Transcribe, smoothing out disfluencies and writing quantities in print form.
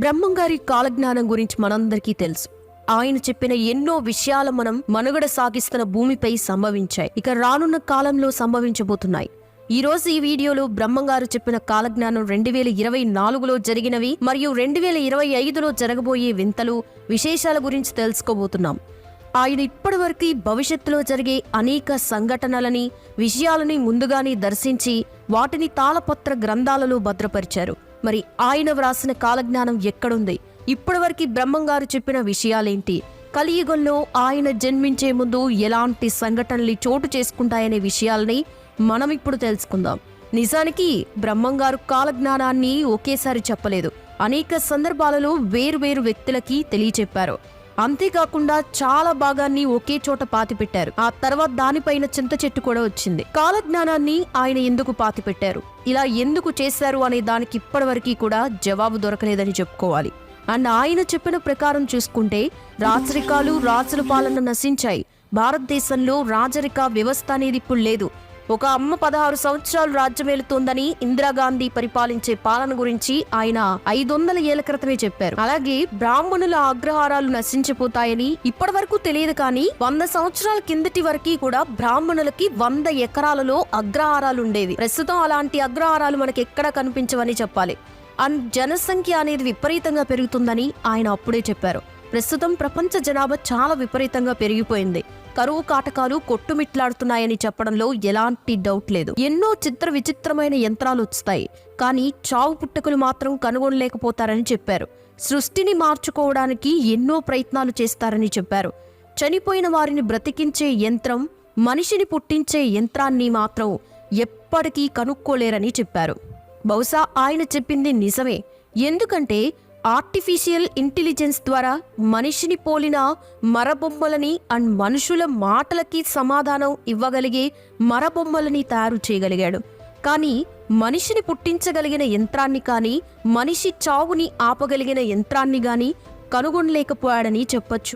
బ్రహ్మంగారి కాలజ్ఞానం గురించి మనందరికీ తెలుసు. ఆయన చెప్పిన ఎన్నో విషయాలు మనం మనుగడ సాగిస్తున్న భూమిపై సంభవించాయి, ఇక రానున్న కాలంలో సంభవించబోతున్నాయి. ఈ రోజు ఈ వీడియోలో బ్రహ్మంగారు చెప్పిన కాలజ్ఞానం 2024లో జరిగినవి మరియు 2025లో జరగబోయే వింతలు, విశేషాల గురించి తెలుసుకోబోతున్నాం. ఆయన ఇప్పటివరకు భవిష్యత్తులో జరిగే అనేక సంఘటనలని, విషయాలని ముందుగానే దర్శించి వాటిని తాళపత్ర గ్రంథాలలో భద్రపరిచారు. మరి ఆయన వ్రాసిన కాలజ్ఞానం ఎక్కడుంది? ఇప్పటివరకు బ్రహ్మంగారు చెప్పిన విషయాలేంటి? కలియుగంలో ఆయన జన్మించే ముందు ఎలాంటి సంఘటనలు చోటు చేసుకుంటాయనే విషయాలని మనం ఇప్పుడు తెలుసుకుందాం. నిజానికి బ్రహ్మంగారు కాలజ్ఞానాన్ని ఒకేసారి చెప్పలేదు, అనేక సందర్భాలలో వేరువేరు వ్యక్తులకి తెలియచెప్పారు. అంతేకాకుండా చాలా భాగాన్ని ఒకే చోట పాతిపెట్టారు. ఆ తర్వాత దానిపైన చింత చెట్టు కూడా వచ్చింది. కాలజ్ఞానాన్ని ఆయన ఎందుకు పాతిపెట్టారు, ఇలా ఎందుకు చేశారు అనే దానికి ఇప్పటివరకు కూడా జవాబు దొరకలేదని చెప్పుకోవాలి. అండ్ ఆయన చెప్పిన ప్రకారం చూసుకుంటే రాచరికాలు, రాజుల పాలన నశించాయి. భారతదేశంలో రాజరిక వ్యవస్థ అనేది ఇప్పుడు లేదు. ఒక అమ్మ 16 సంవత్సరాలు రాజ్యమేలుతోందని ఇందిరాగాంధీ పరిపాలించే పాలన గురించి ఆయన 500 ఏళ్ల క్రితమే చెప్పారు. అలాగే బ్రాహ్మణుల అగ్రహారాలు నశించిపోతాయని ఇప్పటి వరకు తెలియదు, కానీ 100 సంవత్సరాల కిందటి వరకు కూడా బ్రాహ్మణులకి 100 ఎకరాలలో అగ్రహారాలు ఉండేవి. ప్రస్తుతం అలాంటి అగ్రహారాలు మనకి ఎక్కడా కనిపించవని చెప్పాలి. అండ్ జనసంఖ్య అనేది విపరీతంగా పెరుగుతుందని ఆయన అప్పుడే చెప్పారు. ప్రస్తుతం ప్రపంచ జనాభా చాలా విపరీతంగా పెరిగిపోయింది. కరువు కాటకాలు కొట్టుమిట్లాడుతున్నాయని చెప్పడంలో ఎలాంటి డౌట్ లేదు. ఎన్నో చిత్ర విచిత్రమైన యంత్రాలు వస్తాయి, కానీ చావు పుట్టుకలు మాత్రం కనుగొనలేకపోతారని చెప్పారు. సృష్టిని మార్చుకోవడానికి ఎన్నో ప్రయత్నాలు చేస్తారని చెప్పారు. చనిపోయిన వారిని బ్రతికించే యంత్రం, మనిషిని పుట్టించే యంత్రాన్ని మాత్రం ఎప్పటికీ కనుక్కోలేరని చెప్పారు. బహుశా ఆయన చెప్పింది నిజమే, ఎందుకంటే ఆర్టిఫిషియల్ ఇంటెలిజెన్స్ ద్వారా మనిషిని పోలిన మరబొమ్మలని అండ్ మనుషుల మాటలకి సమాధానం ఇవ్వగలిగే మరబొమ్మలని తయారు చేయగలిగాడు. కానీ మనిషిని పుట్టించగలిగిన యంత్రాన్ని కానీ, మనిషి చావుని ఆపగలిగిన యంత్రాన్ని కానీ కనుగొనలేకపోయాడని చెప్పొచ్చు.